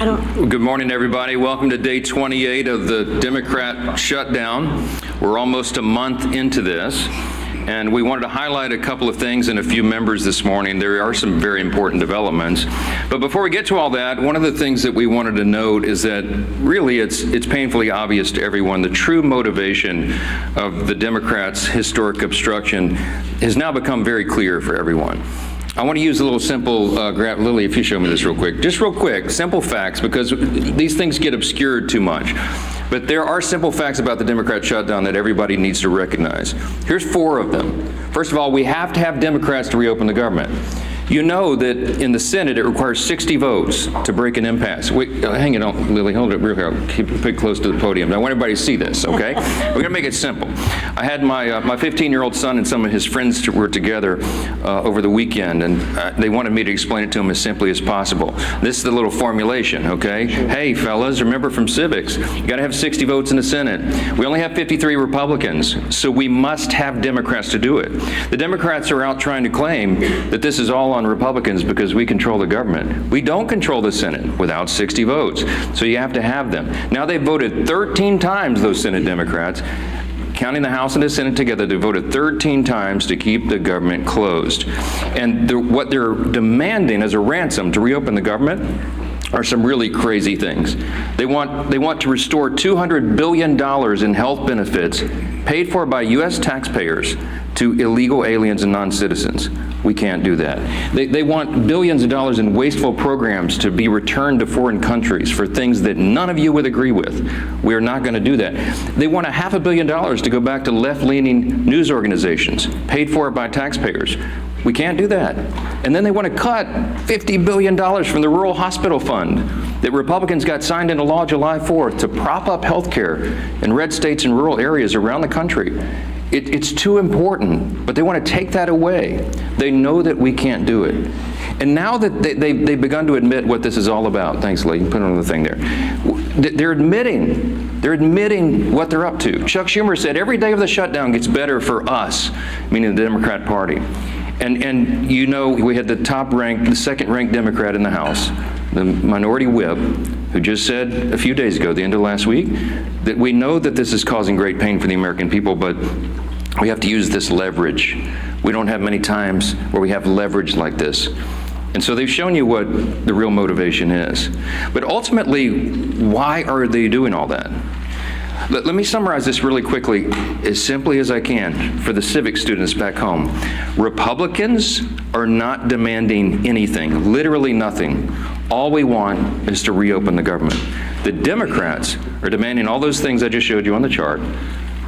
don't. Good morning, everybody. Welcome to day 28 of the Democrat shutdown. We're almost a month into this, and we wanted to highlight a couple of things and a few members this morning. There are some very important developments. But before we get to all that, one of the things that we wanted to note is that really it's painfully obvious to everyone the true motivation of the Democrats' historic obstruction has now become very clear for everyone. I want to use a little simple, Lily, if you show me this real quick. Just real quick, simple facts, because these things get obscured too much. But there are simple facts about the Democrat shutdown that everybody needs to recognize. Here's 4 of them. First of all, we have to have Democrats to reopen the government. You know that in the Senate, it requires 60 votes to break an impasse. Wait, hang on, Lily, hold it real quick. Keep it close to the podium. I want everybody to see this, okay? We're going to make it simple. I had my 15-year-old son and some of his friends were together over the weekend, and they wanted me to explain it to them as simply as possible. This is the little formulation, okay? Hey, fellas, remember from civics, you got to have 60 votes in the Senate. We only have 53 Republicans, so we must have Democrats to do it. The Democrats are out trying to claim that this is all on Republicans because we control the government. We don't control the Senate without 60 votes, so you have to have them. Now they've voted 13 times, those Senate Democrats, counting the House and the Senate together, they voted 13 times to keep the government closed. And what they're demanding as a ransom to reopen the government are some really crazy things. They want to restore $200 billion in health benefits paid for by U.S. taxpayers to illegal aliens and non-citizens. We can't do that. They want billions of dollars in wasteful programs to be returned to foreign countries for things that none of you would agree with. We are not going to do that. They want $500 million to go back to left-leaning news organizations paid for by taxpayers. We can't do that. And then they want to cut $50 billion from the Rural Hospital Fund that Republicans got signed into law July 4th to prop up health care in red states and rural areas around the country. It's too important, but they want to take that away. They know that we can't do it. And now that they've begun to admit what this is all about, thanks, Lee, put it on the thing there. They're admitting what they're up to. Chuck Schumer said every day of the shutdown gets better for us, meaning the Democrat Party. And you know, we had the second-ranked Democrat in the House, the minority whip, who just said a few days ago, the end of last week, that we know that this is causing great pain for the American people, but we have to use this leverage. We don't have many times where we have leverage like this. And so they've shown you what the real motivation is. But ultimately, why are they doing all that? Let me summarize this really quickly, as simply as I can, for the civic students back home. Republicans are not demanding anything, literally nothing. All we want is to reopen the government. The Democrats are demanding all those things I just showed you on the chart,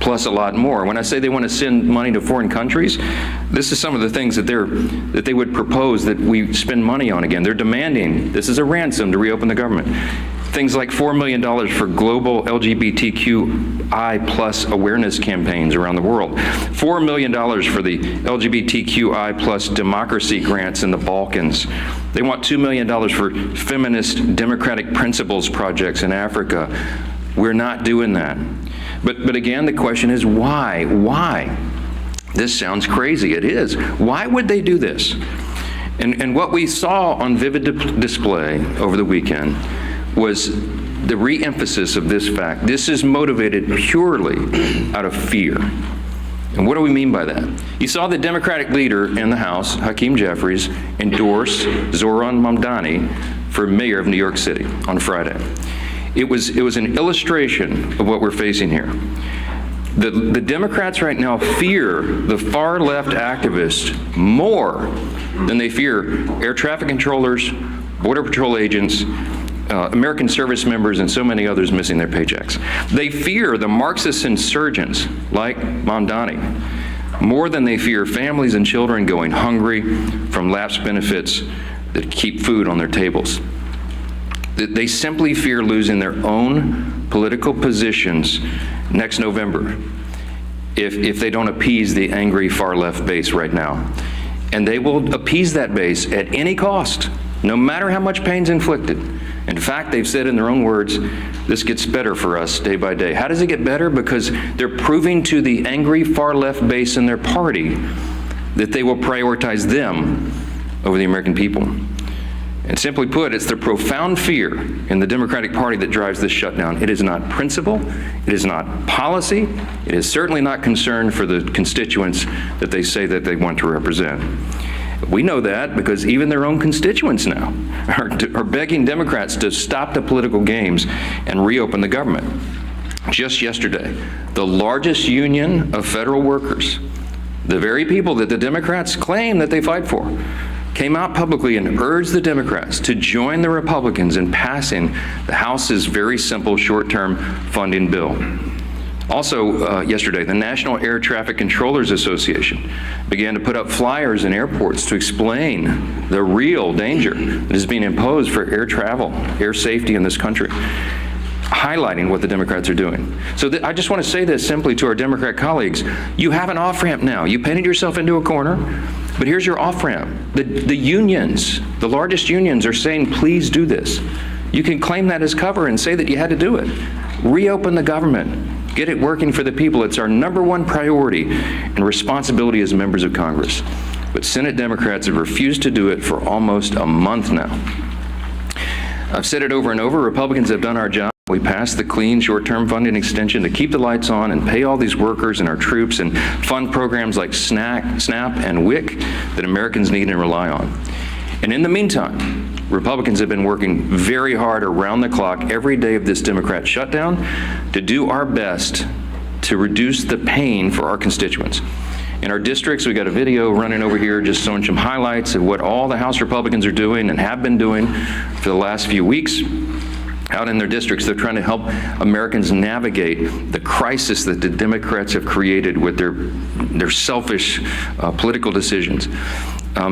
plus a lot more. When I say they want to send money to foreign countries, this is some of the things that they would propose that we spend money on again. They're demanding, this is a ransom to reopen the government. Things like $4 million for global LGBTQI plus awareness campaigns around the world. $4 million for the LGBTQI plus democracy grants in the Balkans. They want $2 million for feminist democratic principles projects in Africa. We're not doing that. But again, the question is why? Why? This sounds crazy. It is. Why would they do this? And what we saw on vivid display over the weekend was the re-emphasis of this fact. This is motivated purely out of fear. And what do we mean by that? You saw the Democratic leader in the House, Hakeem Jeffries, endorse Zohran Mamdani for mayor of New York City on Friday. It was an illustration of what we're facing here. The Democrats right now fear the far left activists more than they fear air traffic controllers, border patrol agents, American service members, and so many others missing their paychecks. They fear the Marxist insurgents like Mamdani more than they fear families and children going hungry from lapsed benefits that keep food on their tables. They simply fear losing their own political positions next November if they don't appease the angry far left base right now. And they will appease that base at any cost, no matter how much pain's inflicted. In fact, they've said in their own words, this gets better for us day by day. How does it get better? Because they're proving to the angry far left base in their party that they will prioritize them over the American people. And simply put, it's the profound fear in the Democratic Party that drives this shutdown. It is not principle, it is not policy, it is certainly not concern for the constituents that they say that they want to represent. We know that because even their own constituents now are begging Democrats to stop the political games and reopen the government. Just yesterday, the largest union of federal workers, the very people that the Democrats claim that they fight for, came out publicly and urged the Democrats to join the Republicans in passing the House's very simple short-term funding bill. Also, yesterday, the National Air Traffic Controllers Association began to put up flyers in airports to explain the real danger that is being imposed for air travel, air safety in this country, highlighting what the Democrats are doing. So I just want to say this simply to our Democrat colleagues. You have an off-ramp now. You painted yourself into a corner, but here's your off-ramp. The unions, the largest unions, are saying, please do this. You can claim that as cover and say that you had to do it. Reopen the government. Get it working for the people. It's our #1 priority and responsibility as members of Congress. But Senate Democrats have refused to do it for almost a month now. I've said it over and over, Republicans have done our job. We passed the clean short-term funding extension to keep the lights on and pay all these workers and our troops and fund programs like SNAP and WIC that Americans need and rely on. And in the meantime, Republicans have been working very hard around the clock every day of this Democrat shutdown to do our best to reduce the pain for our constituents. In our districts, we got a video running over here just showing some highlights of what all the House Republicans are doing and have been doing for the last few weeks. Out in their districts, they're trying to help Americans navigate the crisis that the Democrats have created with their selfish political decisions.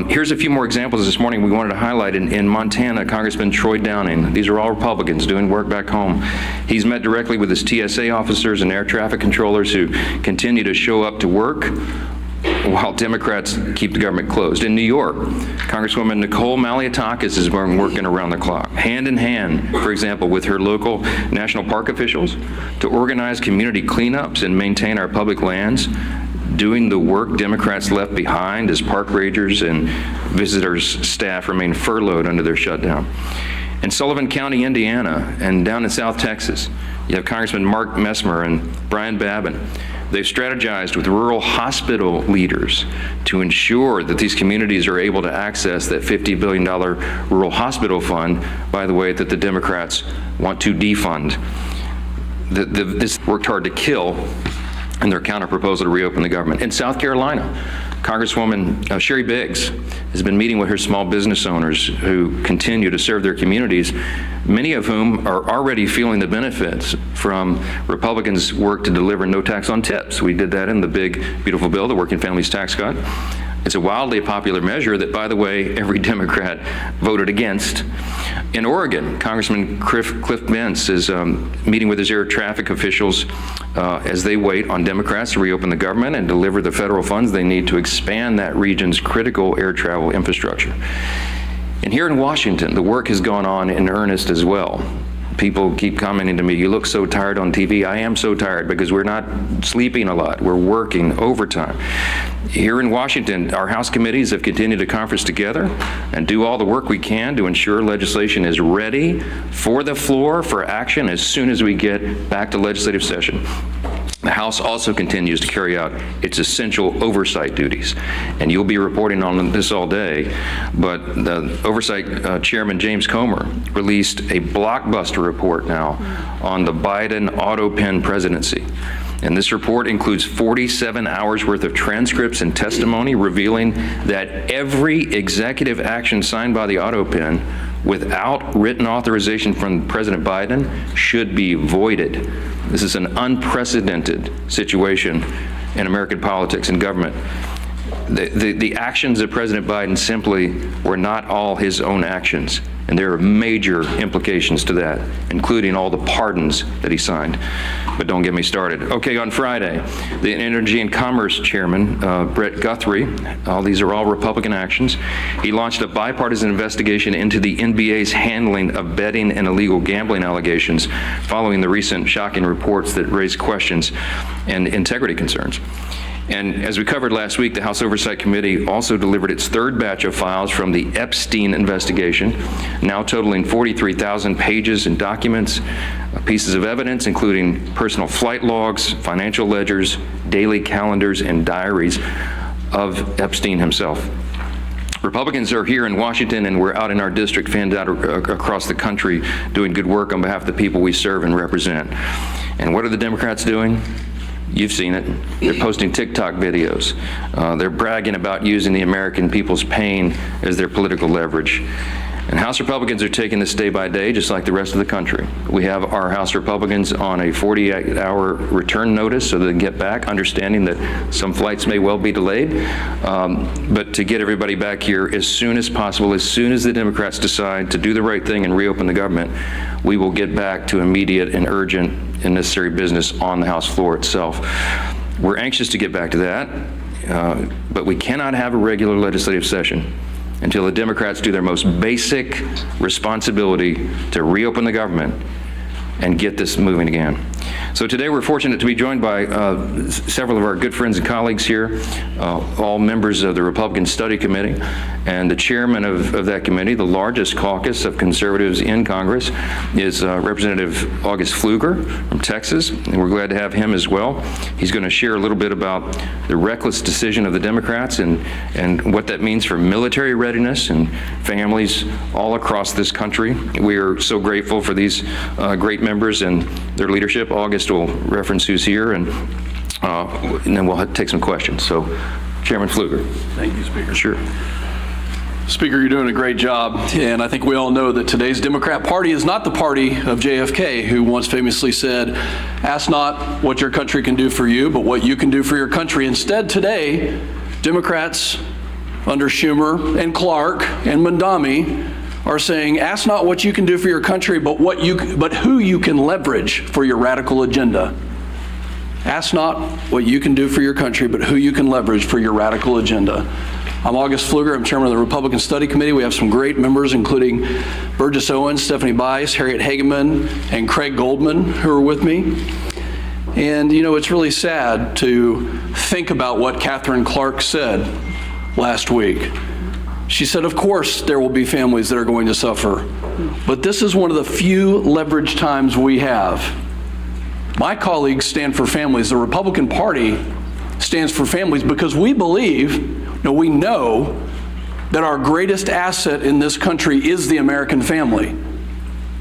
Here's a few more examples this morning we wanted to highlight. In Montana, Congressman Troy Downing, these are all Republicans doing work back home. He's met directly with his TSA officers and air traffic controllers who continue to show up to work while Democrats keep the government closed. In New York, Congresswoman Nicole Maliotakis has been working around the clock, hand in hand, for example, with her local national park officials to organize community cleanups and maintain our public lands, doing the work Democrats left behind as park rangers and visitors staff remain furloughed under their shutdown. In Sullivan County, Indiana, and down in South Texas, you have Congressman Mark Messmer and Brian Babin. They've strategized with rural hospital leaders to ensure that these communities are able to access that $50 billion rural hospital fund, by the way, that the Democrats want to defund. This worked hard to kill in their counterproposal to reopen the government. In South Carolina, Congresswoman Sherry Biggs has been meeting with her small business owners who continue to serve their communities, many of whom are already feeling the benefits from Republicans' work to deliver no tax on tips. We did that in the big, beautiful bill, the Working Families Tax Cut. It's a wildly popular measure that, by the way, every Democrat voted against. In Oregon, Congressman Cliff Bentz is meeting with his air traffic officials as they wait on Democrats to reopen the government and deliver the federal funds they need to expand that region's critical air travel infrastructure. And here in Washington, the work has gone on in earnest as well. People keep commenting to me, you look so tired on TV. I am so tired because we're not sleeping a lot. We're working overtime. Here in Washington, our House committees have continued to conference together and do all the work we can to ensure legislation is ready for the floor for action as soon as we get back to legislative session. The House also continues to carry out its essential oversight duties, and you'll be reporting on this all day, but the Oversight Chairman James Comer released a blockbuster report now on the Biden auto pen presidency. And this report includes 47 hours worth of transcripts and testimony revealing that every executive action signed by the auto pen without written authorization from President Biden should be voided. This is an unprecedented situation in American politics and government. The actions of President Biden simply were not all his own actions, and there are major implications to that, including all the pardons that he signed. But don't get me started. Okay, on Friday, the Energy and Commerce Chairman, Brett Guthrie, these are all Republican actions, he launched a bipartisan investigation into the NBA's handling of betting and illegal gambling allegations following the recent shocking reports that raised questions and integrity concerns. And as we covered last week, the House Oversight Committee also delivered its third batch of files from the Epstein investigation, now totaling 43,000 pages and documents, pieces of evidence, including personal flight logs, financial ledgers, daily calendars, and diaries of Epstein himself. Republicans are here in Washington, and we're out in our district, fanned out across the country, doing good work on behalf of the people we serve and represent. And what are the Democrats doing? You've seen it. They're posting TikTok videos. They're bragging about using the American people's pain as their political leverage. And House Republicans are taking this day by day, just like the rest of the country. We have our House Republicans on a 48-hour return notice so they can get back, understanding that some flights may well be delayed. But to get everybody back here as soon as possible, as soon as the Democrats decide to do the right thing and reopen the government, we will get back to immediate and urgent and necessary business on the House floor itself. We're anxious to get back to that, but we cannot have a regular legislative session until the Democrats do their most basic responsibility to reopen the government and get this moving again. So today we're fortunate to be joined by several of our good friends and colleagues here, all members of the Republican Study Committee, and the chairman of that committee, the largest caucus of conservatives in Congress, is Representative August Pfluger from Texas, and we're glad to have him as well. He's going to share a little bit about the reckless decision of the Democrats and what that means for military readiness and families all across this country. We are so grateful for these great members and their leadership. August will reference who's here, and then we'll take some questions. So, Chairman Pfluger. Thank you, Speaker. Sure. Speaker, you're doing a great job, and I think we all know that today's Democrat Party is not the party of JFK, who once famously said, "Ask not what your country can do for you, but what you can do for your country." Instead, today, Democrats under Schumer and Clark and Mondami are saying, "Ask not what you can do for your country, but who you can leverage for your radical agenda." Ask not what you can do for your country, but who you can leverage for your radical agenda. I'm August Pfluger. I'm chairman of the Republican Study Committee. We have some great members, including Burgess Owens, Stephanie Bice, Harriet Hageman, and Craig Goldman, who are with me. And, you know, it's really sad to think about what Catherine Clark said last week. She said, of course, there will be families that are going to suffer, but this is one of the few leverage times we have. My colleagues stand for families. The Republican Party stands for families because we believe, we know that our greatest asset in this country is the American family,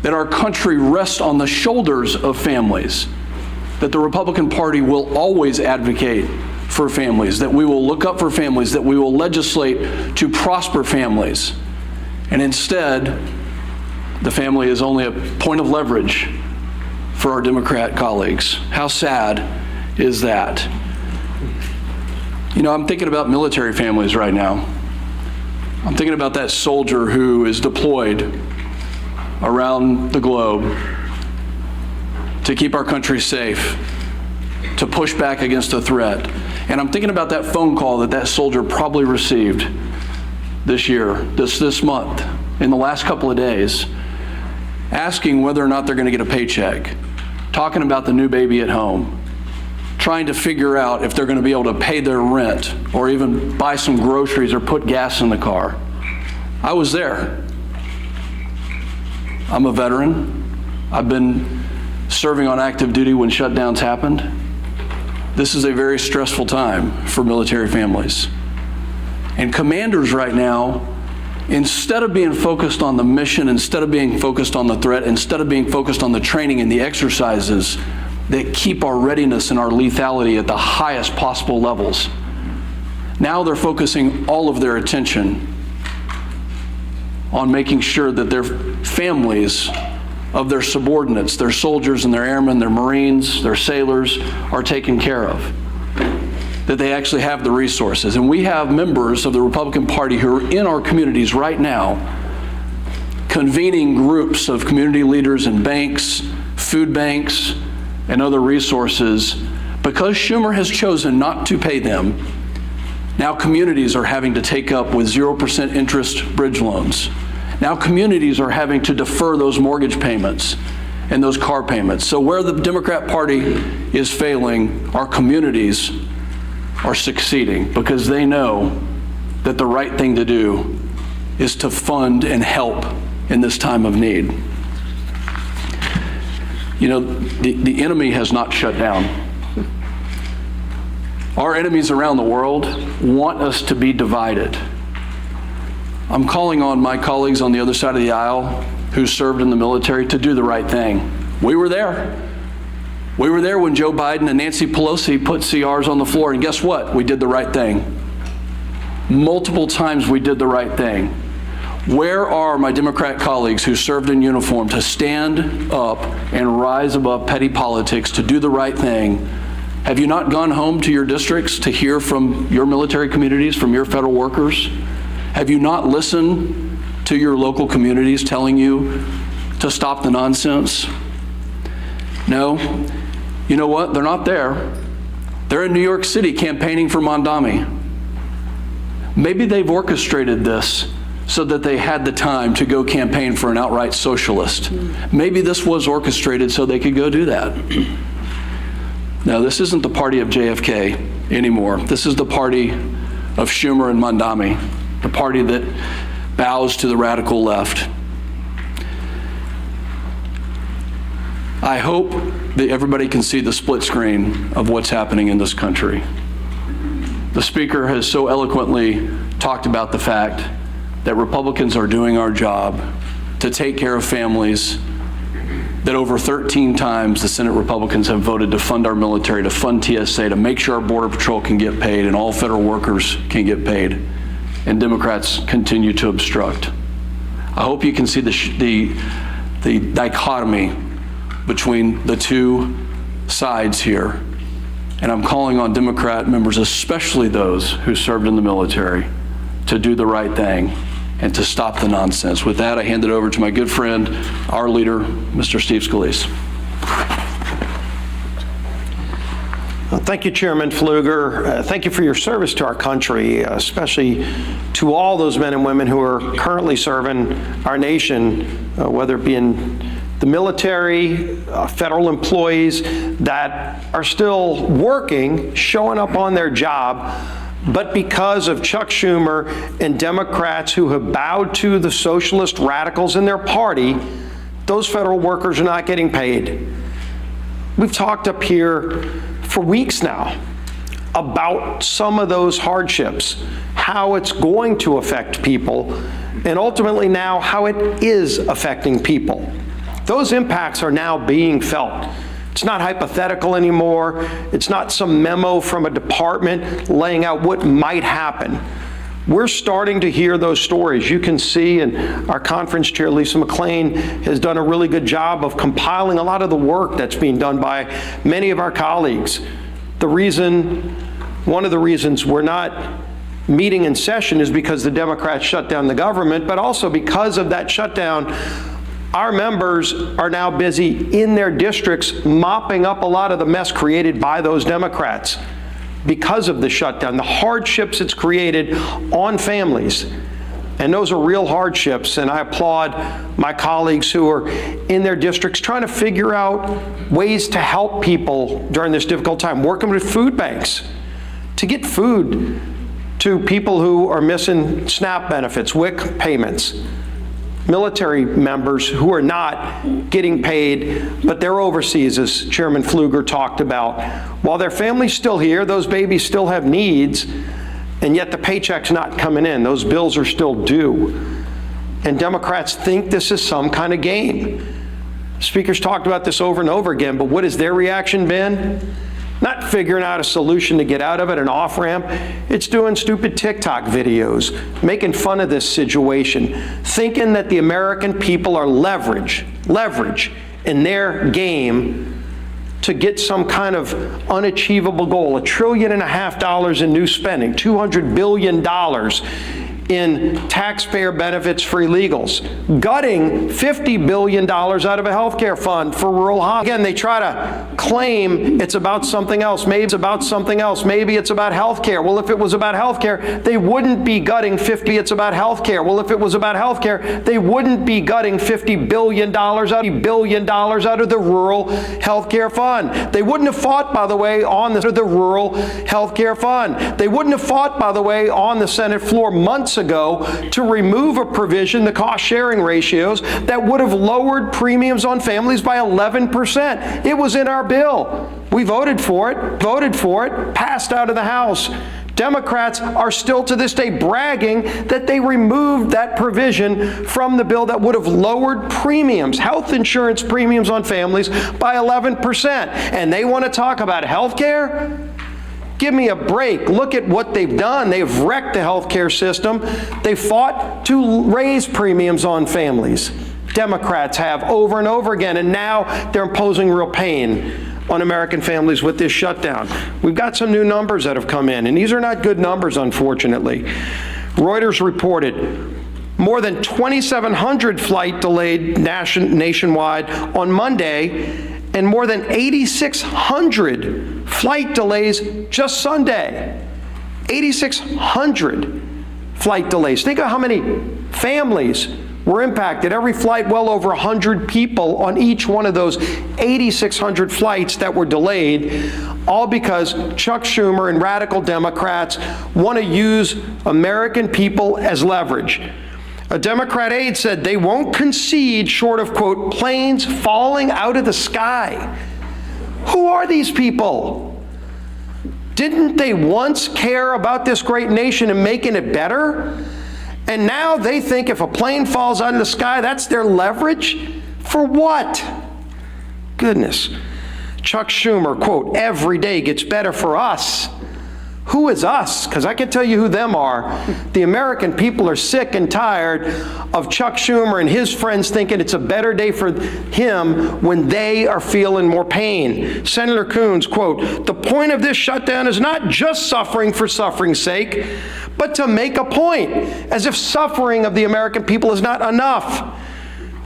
that our country rests on the shoulders of families, that the Republican Party will always advocate for families, that we will look up for families, that we will legislate to prosper families. And instead, the family is only a point of leverage for our Democrat colleagues. How sad is that? You know, I'm thinking about military families right now. I'm thinking about that soldier who is deployed around the globe to keep our country safe, to push back against a threat. And I'm thinking about that phone call that soldier probably received this year, this month, in the last couple of days, asking whether or not they're going to get a paycheck, talking about the new baby at home, trying to figure out if they're going to be able to pay their rent or even buy some groceries or put gas in the car. I was there. I'm a veteran. I've been serving on active duty when shutdowns happened. This is a very stressful time for military families. And commanders right now, instead of being focused on the mission, instead of being focused on the threat, instead of being focused on the training and the exercises that keep our readiness and our lethality at the highest possible levels, now they're focusing all of their attention on making sure that their families of their subordinates, their soldiers and their airmen, their Marines, their sailors, are taken care of, that they actually have the resources. And we have members of the Republican Party who are in our communities right now convening groups of community leaders and banks, food banks, and other resources. Because Schumer has chosen not to pay them, now communities are having to take up with 0% interest bridge loans. Now communities are having to defer those mortgage payments and those car payments. So where the Democrat Party is failing, our communities are succeeding because they know that the right thing to do is to fund and help in this time of need. You know, the enemy has not shut down. Our enemies around the world want us to be divided. I'm calling on my colleagues on the other side of the aisle who served in the military to do the right thing. We were there. We were there when Joe Biden and Nancy Pelosi put CRs on the floor, and guess what? We did the right thing. Multiple times we did the right thing. Where are my Democrat colleagues who served in uniform to stand up and rise above petty politics, to do the right thing? Have you not gone home to your districts to hear from your military communities, from your federal workers? Have you not listened to your local communities telling you to stop the nonsense? No. You know what? They're not there. They're in New York City campaigning for Mondami. Maybe they've orchestrated this so that they had the time to go campaign for an outright socialist. Maybe this was orchestrated so they could go do that. No, this isn't the party of JFK anymore. This is the party of Schumer and Mondami, the party that bows to the radical left. I hope that everybody can see the split screen of what's happening in this country. The Speaker has so eloquently talked about the fact that Republicans are doing our job to take care of families, that over 13 times the Senate Republicans have voted to fund our military, to fund TSA, to make sure our Border Patrol can get paid and all federal workers can get paid, and Democrats continue to obstruct. I hope you can see the dichotomy between the two sides here. And I'm calling on Democrat members, especially those who served in the military, to do the right thing and to stop the nonsense. With that, I hand it over to my good friend, our leader, Mr. Steve Scalise. Thank you, Chairman Pfluger. Thank you for your service to our country, especially to all those men and women who are currently serving our nation, whether it be in the military, federal employees that are still working, showing up on their job, but because of Chuck Schumer and Democrats who have bowed to the socialist radicals in their party, those federal workers are not getting paid. We've talked up here for weeks now about some of those hardships, how it's going to affect people, and ultimately now how it is affecting people. Those impacts are now being felt. It's not hypothetical anymore. It's not some memo from a department laying out what might happen. We're starting to hear those stories. You can see, and our conference chair, Lisa McClain, has done a really good job of compiling a lot of the work that's being done by many of our colleagues. One of the reasons we're not meeting in session is because the Democrats shut down the government, but also because of that shutdown, our members are now busy in their districts mopping up a lot of the mess created by those Democrats because of the shutdown, the hardships it's created on families. And those are real hardships, and I applaud my colleagues who are in their districts trying to figure out ways to help people during this difficult time, working with food banks to get food to people who are missing SNAP benefits, WIC payments, military members who are not getting paid, but they're overseas, as Chairman Pfluger talked about. While their family's still here, those babies still have needs, and yet the paycheck's not coming in. Those bills are still due. And Democrats think this is some kind of game. Speakers talked about this over and over again, but what has their reaction been? Not figuring out a solution to get out of it, an off-ramp. It's doing stupid TikTok videos, making fun of this situation, thinking that the American people are leverage in their game to get some kind of unachievable goal, $1.5 trillion in new spending, $200 billion in taxpayer benefits for illegals, gutting $50 billion out of a healthcare fund for rural hospitals. Again, they try to claim it's about something else. Maybe it's about something else. Maybe it's about healthcare. Well, if it was about healthcare, they wouldn't be gutting it's about healthcare. Well, if it was about healthcare, they wouldn't be gutting $50 billion out of the rural healthcare fund. They wouldn't have fought, by the way, on the rural healthcare fund. They wouldn't have fought, by the way, on the Senate floor months ago to remove a provision, the cost-sharing ratios, that would have lowered premiums on families by 11%. It was in our bill. We voted for it, passed out of the House. Democrats are still to this day bragging that they removed that provision from the bill that would have lowered premiums, health insurance premiums on families by 11%. And they want to talk about health care? Give me a break. Look at what they've done. They've wrecked the healthcare system. They fought to raise premiums on families. Democrats have over and over again, and now they're imposing real pain on American families with this shutdown. We've got some new numbers that have come in, and these are not good numbers, unfortunately. Reuters reported more than 2,700 flight delayed nationwide on Monday, and more than 8,600 flight delays just Sunday. 8,600 flight delays. Think of how many families were impacted. Every flight, well over 100 people on each one of those 8,600 flights that were delayed, all because Chuck Schumer and radical Democrats want to use American people as leverage. A Democrat aide said they won't concede short of, quote, planes falling out of the sky. Who are these people? Didn't they once care about this great nation and making it better? And now they think if a plane falls out of the sky, that's their leverage? For what? Goodness. Chuck Schumer, quote, every day gets better for us. Who is us? Because I can tell you who them are. The American people are sick and tired of Chuck Schumer and his friends thinking it's a better day for him when they are feeling more pain. Senator Coons, quote, the point of this shutdown is not just suffering for suffering's sake, but to make a point, as if suffering of the American people is not enough.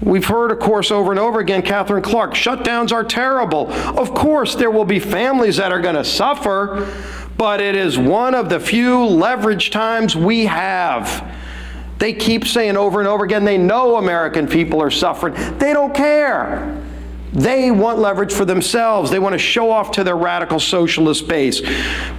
We've heard, of course, over and over again, Catherine Clark, shutdowns are terrible. Of course, there will be families that are going to suffer, but it is one of the few leverage times we have. They keep saying over and over again, they know American people are suffering. They don't care. They want leverage for themselves. They want to show off to their radical socialist base.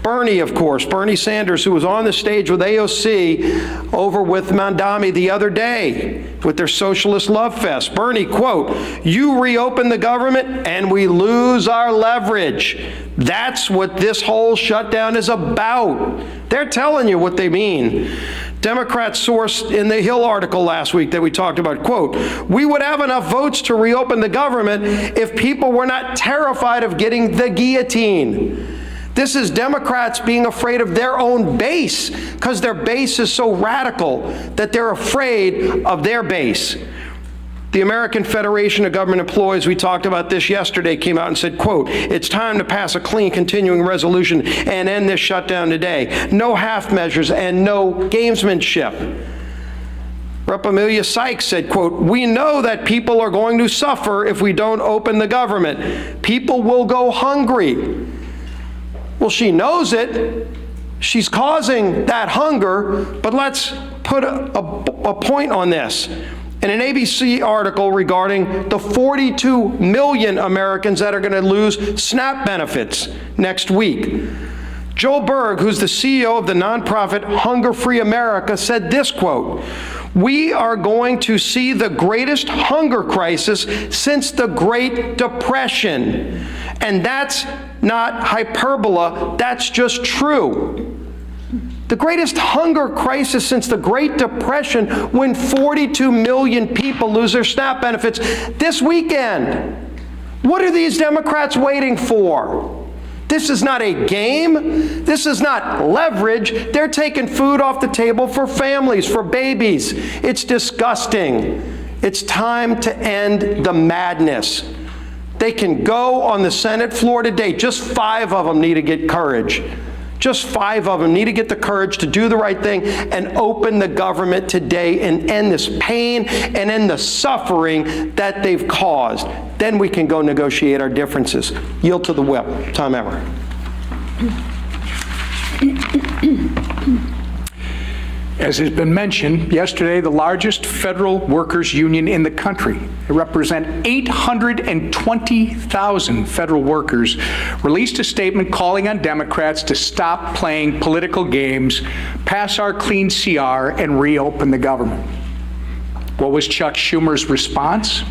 Bernie, of course, Bernie Sanders, who was on the stage with AOC over with Mandami the other day with their socialist love fest. Bernie, quote, you reopen the government and we lose our leverage. That's what this whole shutdown is about. They're telling you what they mean. Democrats sourced in the Hill article last week that we talked about, quote, we would have enough votes to reopen the government if people were not terrified of getting the guillotine. This is Democrats being afraid of their own base because their base is so radical that they're afraid of their base. The American Federation of Government Employees, we talked about this yesterday, came out and said, quote, it's time to pass a clean continuing resolution and end this shutdown today. No half measures and no gamesmanship. Rep. Amelia Sykes said, quote, we know that people are going to suffer if we don't open the government. People will go hungry. Well, she knows it. She's causing that hunger, but let's put a point on this. In an ABC article regarding the 42 million Americans that are going to lose SNAP benefits next week, Joel Berg, who's the CEO of the nonprofit Hunger Free America, said this, quote, we are going to see the greatest hunger crisis since the Great Depression. And that's not hyperbole, that's just true. The greatest hunger crisis since the Great Depression, when 42 million people lose their SNAP benefits this weekend. What are these Democrats waiting for? This is not a game. This is not leverage. They're taking food off the table for families, for babies. It's disgusting. It's time to end the madness. They can go on the Senate floor today. Just 5 of them need to get courage. Just 5 of them need to get the courage to do the right thing and open the government today and end this pain and end the suffering that they've caused. Then we can go negotiate our differences. Yield to the whip. Tom Emmer. As has been mentioned, yesterday, the largest federal workers union in the country, they represent 820,000 federal workers, released a statement calling on Democrats to stop playing political games, pass our clean CR, and reopen the government. What was Chuck Schumer's response?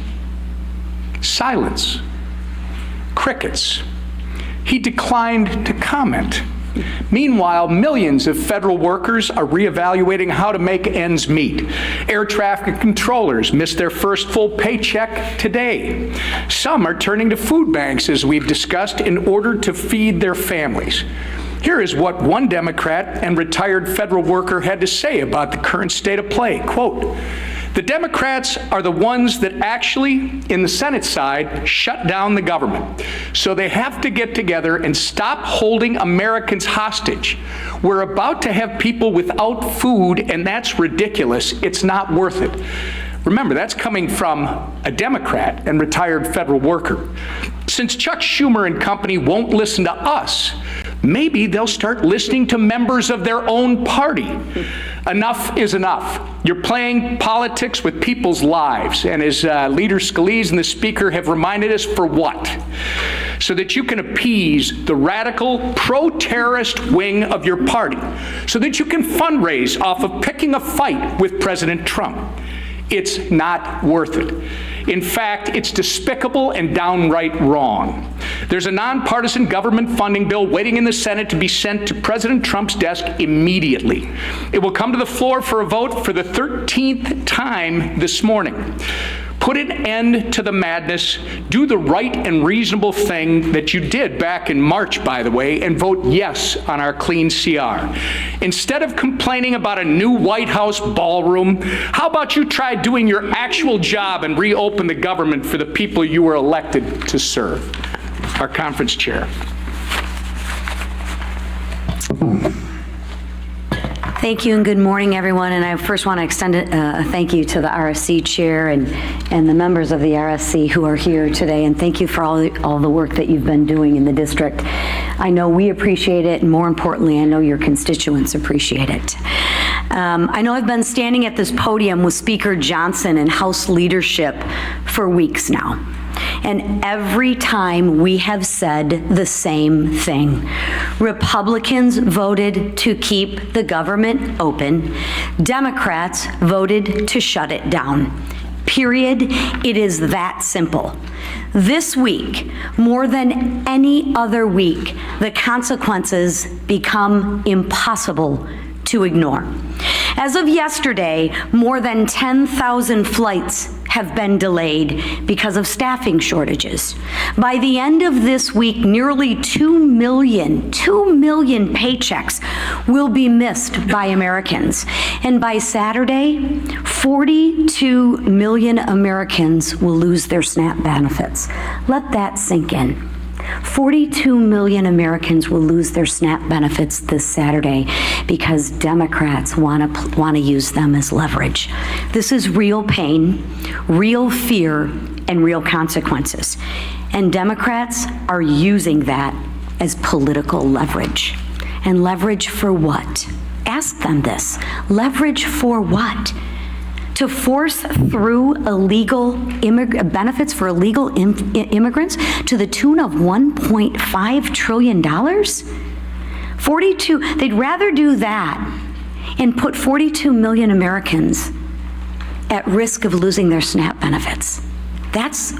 Silence. Crickets. He declined to comment. Meanwhile, millions of federal workers are reevaluating how to make ends meet. Air traffic controllers missed their first full paycheck today. Some are turning to food banks, as we've discussed, in order to feed their families. Here is what one Democrat and retired federal worker had to say about the current state of play. Quote, "The Democrats are the ones that actually, in the Senate side, shut down the government. So they have to get together and stop holding Americans hostage. We're about to have people without food, and that's ridiculous. It's not worth it." Remember, that's coming from a Democrat and retired federal worker. Since Chuck Schumer and company won't listen to us, maybe they'll start listening to members of their own party. Enough is enough. You're playing politics with people's lives, and as Leader Scalise and the Speaker have reminded us, for what? So that you can appease the radical, pro-terrorist wing of your party, so that you can fundraise off of picking a fight with President Trump. It's not worth it. In fact, it's despicable and downright wrong. There's a nonpartisan government funding bill waiting in the Senate to be sent to President Trump's desk immediately. It will come to the floor for a vote for the 13th time this morning. Put an end to the madness, do the right and reasonable thing that you did back in March, by the way, and vote yes on our clean CR. Instead of complaining about a new White House ballroom, how about you try doing your actual job and reopen the government for the people you were elected to serve? Our conference chair. Thank you and good morning, everyone. And I first want to extend a thank you to the RSC chair and the members of the RSC who are here today. And thank you for all the work that you've been doing in the district. I know we appreciate it, and more importantly, I know your constituents appreciate it. I know I've been standing at this podium with Speaker Johnson and House leadership for weeks now. And every time we have said the same thing. Republicans voted to keep the government open. Democrats voted to shut it down. Period. It is that simple. This week, more than any other week, the consequences become impossible to ignore. As of yesterday, more than 10,000 flights have been delayed because of staffing shortages. By the end of this week, nearly 2 million paychecks will be missed by Americans. And by Saturday, 42 million Americans will lose their SNAP benefits. Let that sink in. 42 million Americans will lose their SNAP benefits this Saturday because Democrats want to use them as leverage. This is real pain, real fear, and real consequences. And Democrats are using that as political leverage. And leverage for what? Ask them this. Leverage for what? To force through illegal benefits for illegal immigrants to the tune of $1.5 trillion? They'd rather do that and put 42 million Americans at risk of losing their SNAP benefits. That's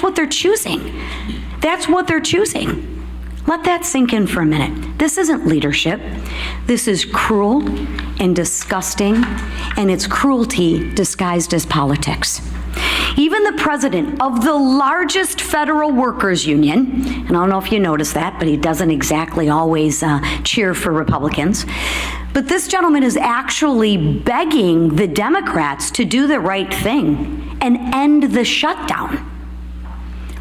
what they're choosing. That's what they're choosing. Let that sink in for a minute. This isn't leadership. This is cruel and disgusting, and it's cruelty disguised as politics. Even the president of the largest federal workers union, and I don't know if you noticed that, but he doesn't exactly always cheer for Republicans, but this gentleman is actually begging the Democrats to do the right thing and end the shutdown.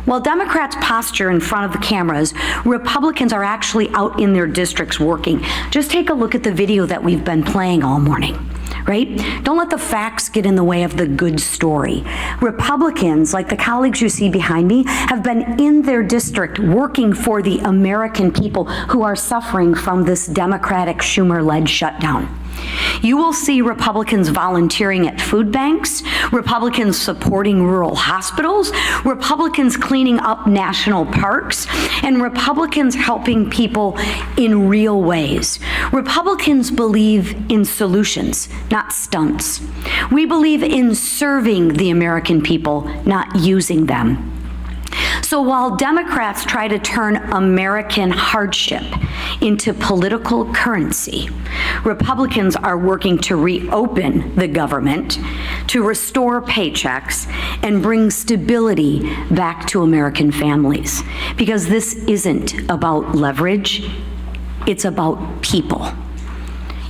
While Democrats posture in front of the cameras, Republicans are actually out in their districts working. Just take a look at the video that we've been playing all morning, right? Don't let the facts get in the way of the good story. Republicans, like the colleagues you see behind me, have been in their district working for the American people who are suffering from this Democratic Schumer-led shutdown. You will see Republicans volunteering at food banks, Republicans supporting rural hospitals, Republicans cleaning up national parks, and Republicans helping people in real ways. Republicans believe in solutions, not stunts. We believe in serving the American people, not using them. So while Democrats try to turn American hardship into political currency, Republicans are working to reopen the government, to restore paychecks, and bring stability back to American families. Because this isn't about leverage, it's about people.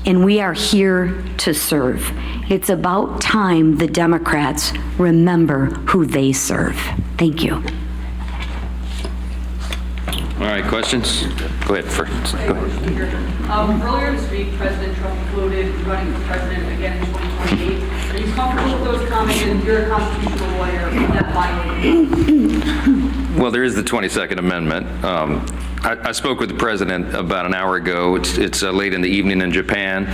And we are here to serve. It's about time the Democrats remember who they serve. Thank you. All right, questions? Go ahead, first. Go ahead. Earlier this week, President Trump floated running for president again in 2028. Are you comfortable with those comments? And you're a constitutional lawyer. Would that violate? Well, there is the 22nd Amendment. I spoke with the president about an hour ago. It's late in the evening in Japan.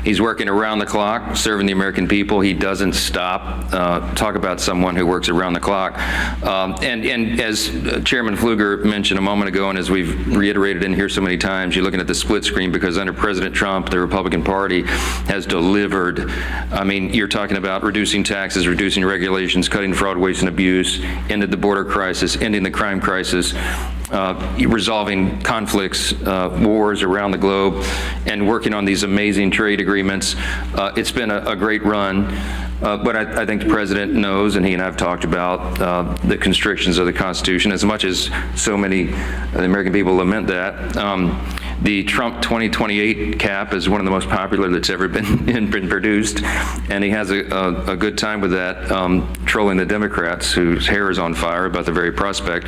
He's working around the clock, serving the American people. He doesn't stop. Talk about someone who works around the clock. And as Chairman Pfluger mentioned a moment ago, and as we've reiterated in here so many times, you're looking at the split screen because under President Trump, the Republican Party has delivered. I mean, you're talking about reducing taxes, reducing regulations, cutting fraud, waste, and abuse, ended the border crisis, ending the crime crisis, resolving conflicts, wars around the globe, and working on these amazing trade agreements. It's been a great run, but I think the president knows, and he and I have talked about the constrictions of the Constitution, as much as so many of the American people lament that. The Trump 2028 cap is one of the most popular that's ever been produced, and he has a good time with that, trolling the Democrats whose hair is on fire about the very prospect.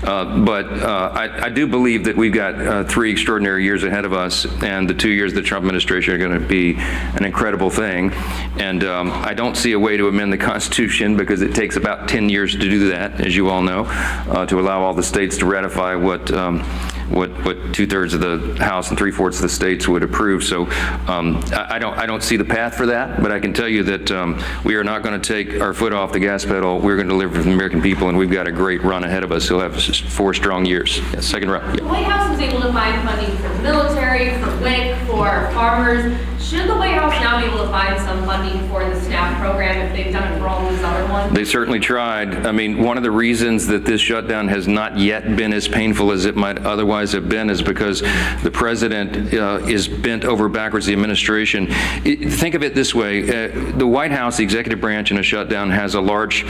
But I do believe that we've got 3 extraordinary years ahead of us, and the 2 years of the Trump administration are going to be an incredible thing. And I don't see a way to amend the Constitution because it takes about 10 years to do that, as you all know, to allow all the states to ratify what 2/3 of the House and 3/4 of the states would approve. So I don't see the path for that, but I can tell you that we are not going to take our foot off the gas pedal. We're going to deliver for the American people, and we've got a great run ahead of us. We'll have 4 strong years. Yes, second round. The White House was able to find funding for the military, for WIC, for farmers. Should the White House now be able to find some funding for the SNAP program if they've done it for all these other ones? They certainly tried. I mean, one of the reasons that this shutdown has not yet been as painful as it might otherwise have been is because the president is bent over backwards, the administration. Think of it this way. The White House, the executive branch in a shutdown, has a large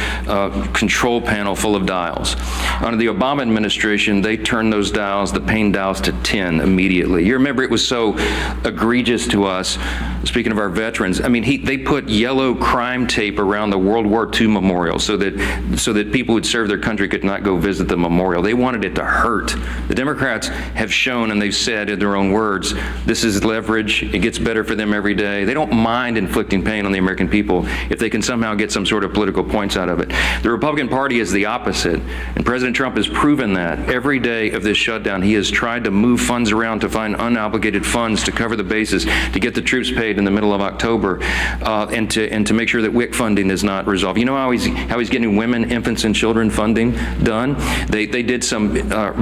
control panel full of dials. Under the Obama administration, they turned those dials, the pain dials, to 10 immediately. You remember it was so egregious to us. Speaking of our veterans, I mean, they put yellow crime tape around the World War II memorial so that people who'd served their country could not go visit the memorial. They wanted it to hurt. The Democrats have shown, and they've said in their own words, this is leverage. It gets better for them every day. They don't mind inflicting pain on the American people if they can somehow get some sort of political points out of it. The Republican Party is the opposite, and President Trump has proven that. Every day of this shutdown, he has tried to move funds around to find unobligated funds to cover the bases, to get the troops paid in the middle of October, and to make sure that WIC funding is not resolved. You know how he's getting women, infants, and children funding done? They did some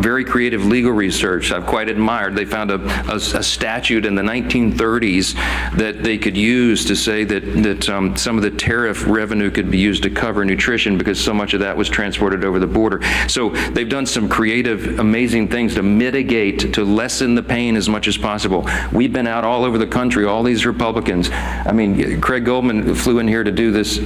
very creative legal research I've quite admired. They found a statute in the 1930s that they could use to say that some of the tariff revenue could be used to cover nutrition because so much of that was transported over the border. So they've done some creative, amazing things to mitigate, to lessen the pain as much as possible. We've been out all over the country, all these Republicans Republicans. I mean, Craig Goldman flew in here to do this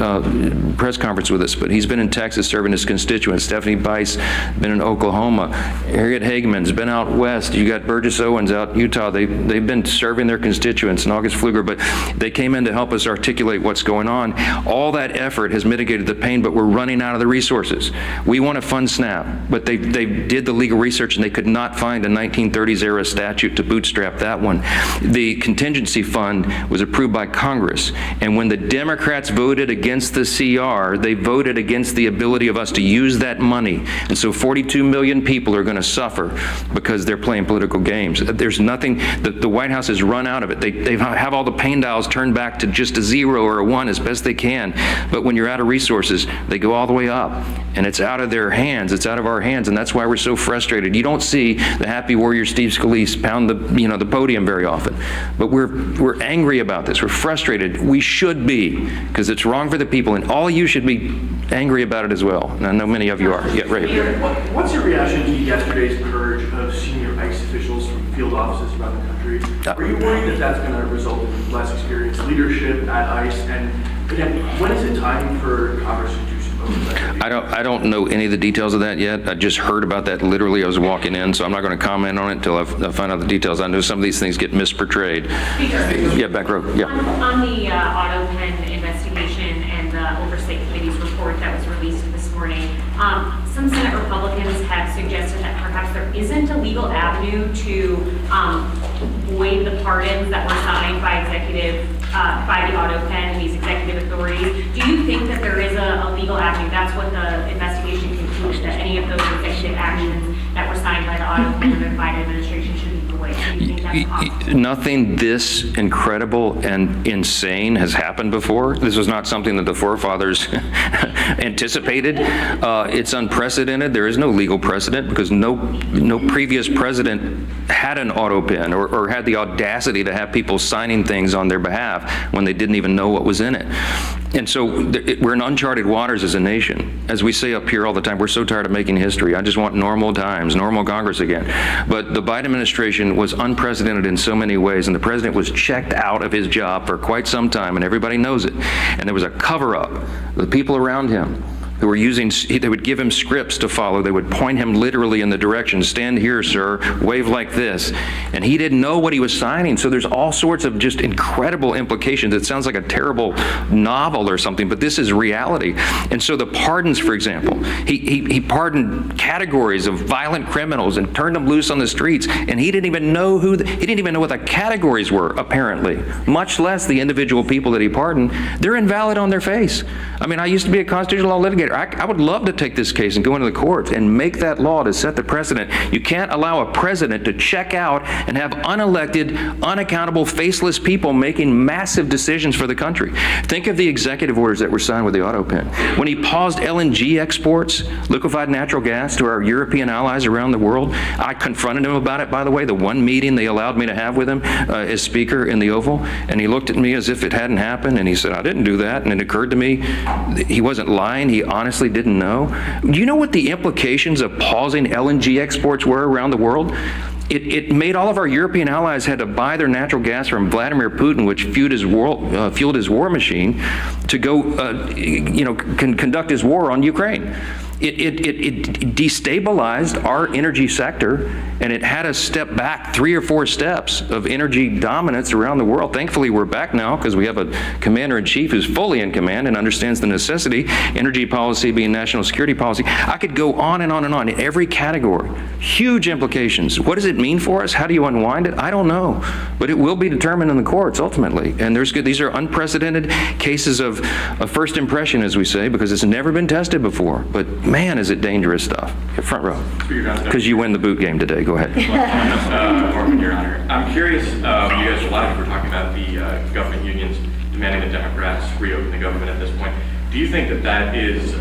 press conference with us, but he's been in Texas serving his constituents. Stephanie Bice been in Oklahoma. Harriet Hageman's been out west. You got Burgess Owens out in Utah. They've been serving their constituents, and August Pfluger, but they came in to help us articulate what's going on. All that effort has mitigated the pain, but we're running out of the resources. We want to fund SNAP, but they did the legal research and they could not find a 1930s era statute to bootstrap that one. The contingency fund was approved by Congress, and when the Democrats voted against the CR, they voted against the ability of us to use that money. And so 42 million people are going to suffer because they're playing political games. There's nothing, the White House has run out of it. They have all the pain dials turned back to just a 0 or a 1 as best they can. But when you're out of resources, they go all the way up. And it's out of their hands. It's out of our hands. And that's why we're so frustrated. You don't see the happy warrior Steve Scalise pound the podium very often. But we're angry about this. We're frustrated. We should be, because it's wrong for the people. And all you should be angry about it as well. And I know many of you are. Yeah, right. What's your reaction to yesterday's purge of senior ICE officials from field offices around the country? Are you worried that that's going to result in less experienced leadership at ICE? And again, when is it time for Congress to do some oversight? I don't know any of the details of that yet. I just heard about that literally. I was walking in, so I'm not going to comment on it until I find out the details. I know some of these things get misportrayed. Yeah, back row. Yeah. On the auto pen investigation and the Oversight Committee's report that was released this morning, some Senate Republicans have suggested that perhaps there isn't a legal avenue to void the pardons that were signed by by the auto pen, these executive authorities. Do you think that there is a legal avenue? That's what the investigation concluded, that any of those executive actions that were signed by the auto pen and the Biden administration should be void. Do you think that's possible? Nothing this incredible and insane has happened before. This was not something that the forefathers anticipated. It's unprecedented. There is no legal precedent because no previous president had an auto pen or had the audacity to have people signing things on their behalf when they didn't even know what was in it. And so we're in uncharted waters as a nation. As we say up here all the time, we're so tired of making history. I just want normal times, normal Congress again. But the Biden administration was unprecedented in so many ways, and the president was checked out of his job for quite some time, and everybody knows it. And there was a cover-up. The people around him who were they would give him scripts to follow. They would point him literally in the direction, stand here, sir, wave like this. And he didn't know what he was signing. So there's all sorts of just incredible implications. It sounds like a terrible novel or something, but this is reality. And so the pardons, for example, he pardoned categories of violent criminals and turned them loose on the streets. And he didn't even know he didn't even know what the categories were, apparently, much less the individual people that he pardoned. They're invalid on their face. I mean, I used to be a constitutional law litigator. I would love to take this case and go into the courts and make that law to set the precedent. You can't allow a president to check out and have unelected, unaccountable, faceless people making massive decisions for the country. Think of the executive orders that were signed with the auto pen. When he paused LNG exports, liquefied natural gas, to our European allies around the world, I confronted him about it, by the way, the one meeting they allowed me to have with him as Speaker in the Oval, and he looked at me as if it hadn't happened, and he said, I didn't do that, and it occurred to me he wasn't lying. He honestly didn't know. Do you know what the implications of pausing LNG exports were around the world? It made all of our European allies had to buy their natural gas from Vladimir Putin, which fueled his war machine, to go, conduct his war on Ukraine. It destabilized our energy sector, and it had us step back 3 or 4 steps of energy dominance around the world. Thankfully, we're back now because we have a commander-in-chief who's fully in command and understands the necessity, energy policy being national security policy. I could go on and on and on in every category. Huge implications. What does it mean for us? How do you unwind it? I don't know, but it will be determined in the courts ultimately. And these are unprecedented cases of first impression, as we say, because it's never been tested before. But man, is it dangerous stuff. Front row. Because you win the boot game today. Go ahead. Your Honor. I'm curious, you guys, a lot of you were talking about the government unions demanding the Democrats reopen the government at this point. Do you think that is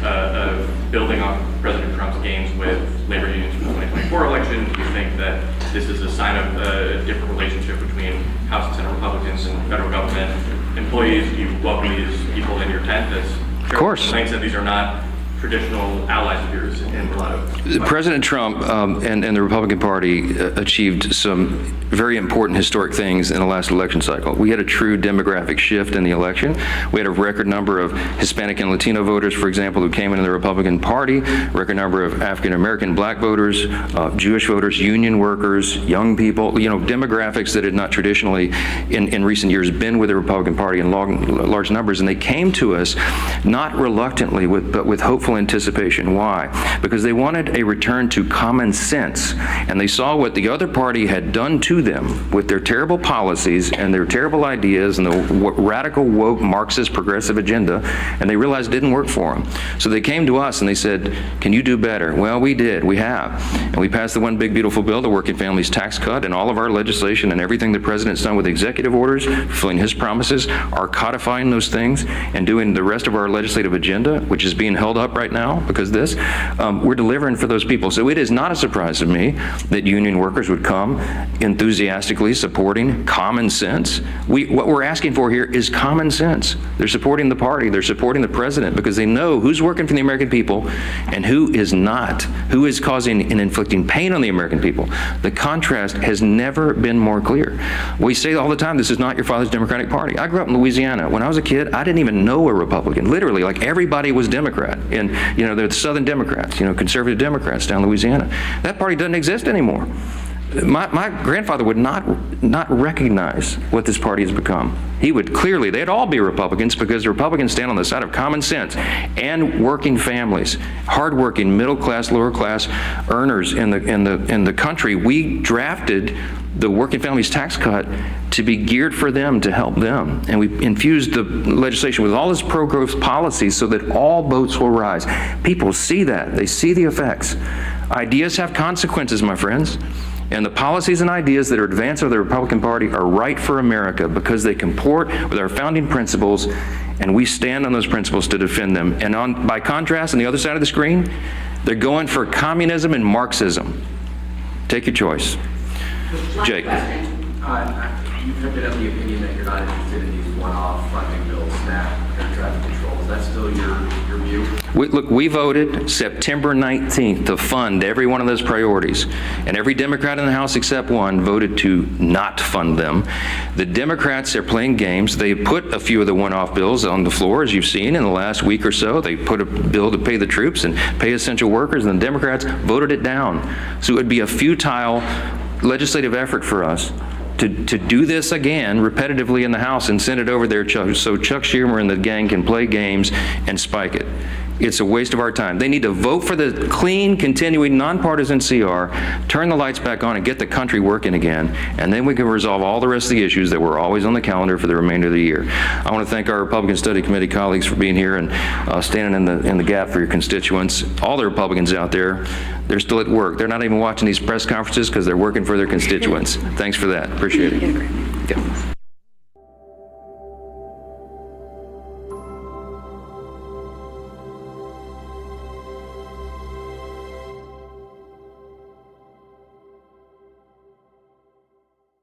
building off President Trump's gains with labor unions for the 2024 election? Do you think that this is a sign of a different relationship between House and Senate Republicans and federal government employees? Do you welcome these people in your tent? As of course. Lane said, these are not traditional allies of yours in a lot of... President Trump and the Republican Party achieved some very important historic things in the last election cycle. We had a true demographic shift in the election. We had a record number of Hispanic and Latino voters, for example, who came into the Republican Party, record number of African American black voters, Jewish voters, union workers, young people, you know, demographics that had not traditionally in recent years been with the Republican Party in large numbers. And they came to us not reluctantly, but with hopeful anticipation. Why? Because they wanted a return to common sense, and they saw what the other party had done to them with their terrible policies and their terrible ideas and the radical woke Marxist progressive agenda, and they realized it didn't work for them. So they came to us and they said, can you do better? Well, we did. We have. And we passed the one big beautiful bill, the Working Families Tax Cut, and all of our legislation and everything the president's done with executive orders, fulfilling his promises, are codifying those things and doing the rest of our legislative agenda, which is being held up right now because of this. We're delivering for those people. So it is not a surprise to me that union workers would come enthusiastically supporting common sense. What we're asking for here is common sense. They're supporting the party, they're supporting the president because they know who's working for the American people and who is not, who is causing and inflicting pain on the American people. The contrast has never been more clear. We say all the time, this is not your father's Democratic Party. I grew up in Louisiana. When I was a kid, I didn't even know a Republican. Literally, like everybody was Democrat. And, you know, they're the Southern Democrats, you know, conservative Democrats down in Louisiana. That party doesn't exist anymore. My grandfather would not recognize what this party has become. He would clearly, they'd all be Republicans because the Republicans stand on the side of common sense and working families, hardworking, middle class, lower class earners in the country. We drafted the Working Families Tax Cut to be geared for them, to help them. And we infused the legislation with all this pro-growth policies so that all boats will rise. People see that. They see the effects. Ideas have consequences, my friends. And the policies and ideas that are advanced by the Republican Party are right for America because they comport with our founding principles, and we stand on those principles to defend them. And by contrast, on the other side of the screen, they're going for communism and Marxism. Take your choice. Jake. You have been of the opinion that you're not interested in these one-off funding bills, SNAP, air traffic control. Is that still your view? Look, we voted September 19th to fund every one of those priorities, and every Democrat in the House except one voted to not fund them. The Democrats are playing games. They put a few of the one-off bills on the floor, as you've seen in the last week or so. They put a bill to pay the troops and pay essential workers, and the Democrats voted it down. So it would be a futile legislative effort for us to do this again repetitively in the House and send it over there so Chuck Schumer and the gang can play games and spike it. It's a waste of our time. They need to vote for the clean, continuing, nonpartisan CR, turn the lights back on and get the country working again, and then we can resolve all the rest of the issues that were always on the calendar for the remainder of the year. I want to thank our Republican Study Committee colleagues for being here and standing in the gap for your constituents. All the Republicans out there, they're still at work. They're not even watching these press conferences because they're working for their constituents. Thanks for that. Appreciate it. Yeah.